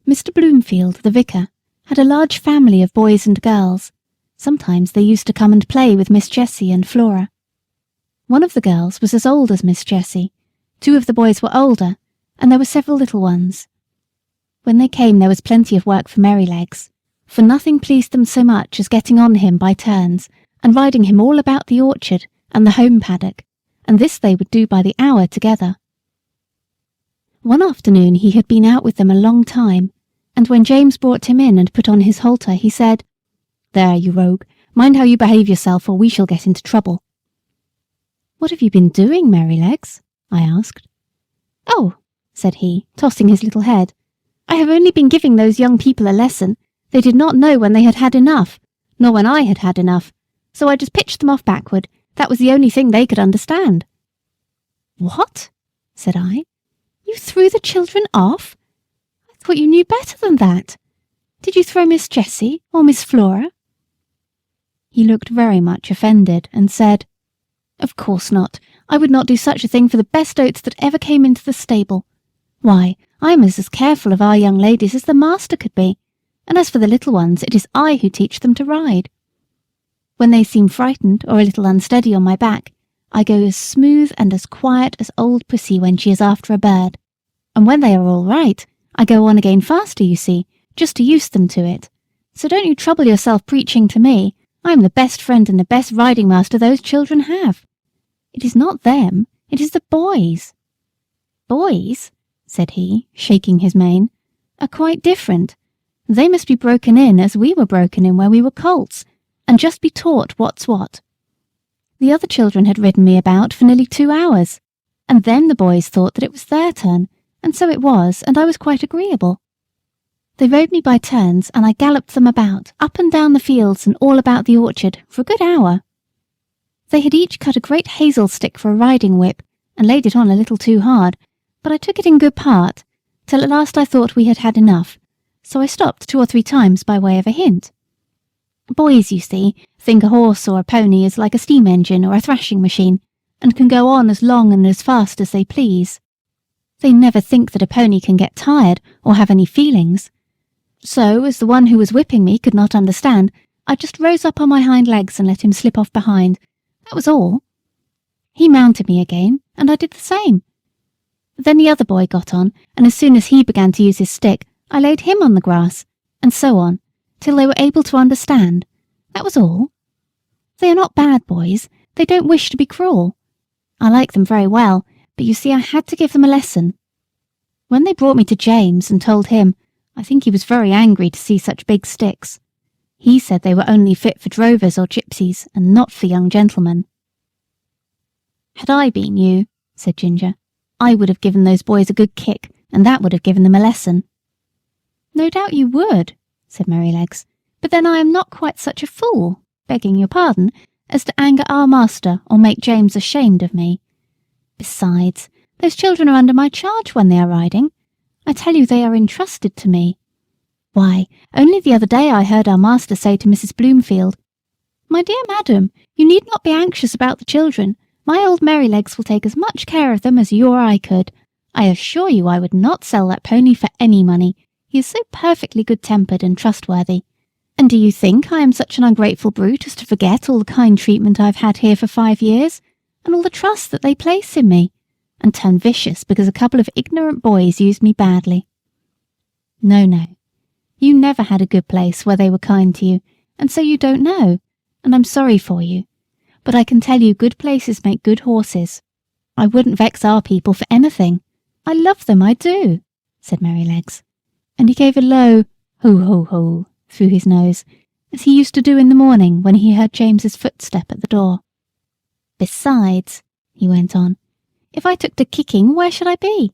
Mr. Bloomfield, the vicar, had a large family of boys and girls. Sometimes they used to come and play with Miss Jessie and Flora. One of the girls was as old as Miss Jessie, 2 of the boys were older, and there were several little ones. When they came there was plenty of work for Merrylegs, for nothing pleased them so much as getting on him by turns and riding him all about the orchard and the home paddock, and this they would do by the hour together. One afternoon he had been out with them a long time, and when James brought him in and put on his halter, he said, "There, you rogue, mind how you behave yourself or we shall get into trouble." "What have you been doing, Merrylegs?" I asked. "Oh," said he, tossing his little head, "I have only been giving those young people a lesson. They did not know when they had had enough, nor when I had had enough, so I just pitched them off backward. That was the only thing they could understand." "What?" said I. "You threw the children off? I thought you knew better than that. Did you throw Miss Jessie or Miss Flora?" He looked very much offended and said, "Of course not. I would not do such a thing for the best oats that ever came into the stable. Why, I am as careful of our young ladies as the master could be, and as for the little ones, it is I who teach them to ride. When they seem frightened or a little unsteady on my back, I go as smooth and as quiet as old Pussy when she is after a bird, and when they are all right, I go on again faster, you see, just to use them to it. So don't you trouble yourself preaching to me. I am the best friend and the best riding master those children have. It is not them, it is the boys." "Boys," said he, shaking his mane, "are quite different. They must be broken in as we were broken in when we were colts, and just be taught what's what. The other children had ridden me about for nearly 2 hours, and then the boys thought that it was their turn, and so it was, and I was quite agreeable. They rode me by turns, and I galloped them about, up and down the fields and all about the orchard, for a good hour. They had each cut a great hazel stick for a riding whip, and laid it on a little too hard, but I took it in good part, till at last I thought we had had enough, so I stopped 2 or 3 times by way of a hint. Boys, you see, think a horse or a pony is like a steam engine or a thrashing machine, and can go on as long and as fast as they please. They never think that a pony can get tired or have any feelings. So, as the one who was whipping me could not understand, I just rose up on my hind legs and let him slip off behind. That was all. He mounted me again, and I did the same. Then the other boy got on, and as soon as he began to use his stick, I laid him on the grass, and so on, till they were able to understand. That was all. They are not bad boys. They don't wish to be cruel. I like them very well, but you see I had to give them a lesson. When they brought me to James and told him, I think he was very angry to see such big sticks. He said they were only fit for drovers or gypsies, and not for young gentlemen." "Had I been you," said Ginger, "I would have given those boys a good kick, and that would have given them a lesson." "No doubt you would," said Merrylegs, "but then I am not quite such a fool, begging your pardon, as to anger our master or make James ashamed of me. Besides, those children are under my charge when they are riding. I tell you they are entrusted to me. Why, only the other day I heard our master say to Mrs. Bloomfield, 'My dear madam, you need not be anxious about the children. My old Merrylegs will take as much care of them as you or I could. I assure you I would not sell that pony for any money. He is so perfectly good-tempered and trustworthy. And do you think I am such an ungrateful brute as to forget all the kind treatment I've had here for 5 years, and all the trust that they place in me, and turn vicious because a couple of ignorant boys used me badly? No, no. You never had a good place where they were kind to you, and so you don't know, and I'm sorry for you. But I can tell you good places make good horses. I wouldn't vex our people for anything. I love them, I do," said Merrylegs, and he gave a low ho-ho-ho through his nose, as he used to do in the morning when he heard James's footstep at the door. "Besides," he went on, "if I took to kicking, where should I be?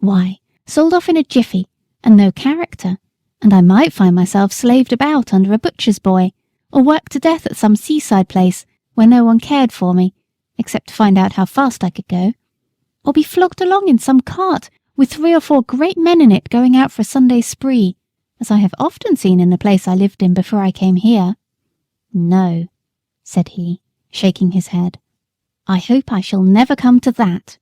Why, sold off in a jiffy, and no character, and I might find myself slaved about under a butcher's boy, or worked to death at some seaside place where no one cared for me, except to find out how fast I could go, or be flogged along in some cart with 3 or 4 great men in it going out for a Sunday spree, as I have often seen in the place I lived in before I came here. No," said he, shaking his head, "I hope I shall never come to that."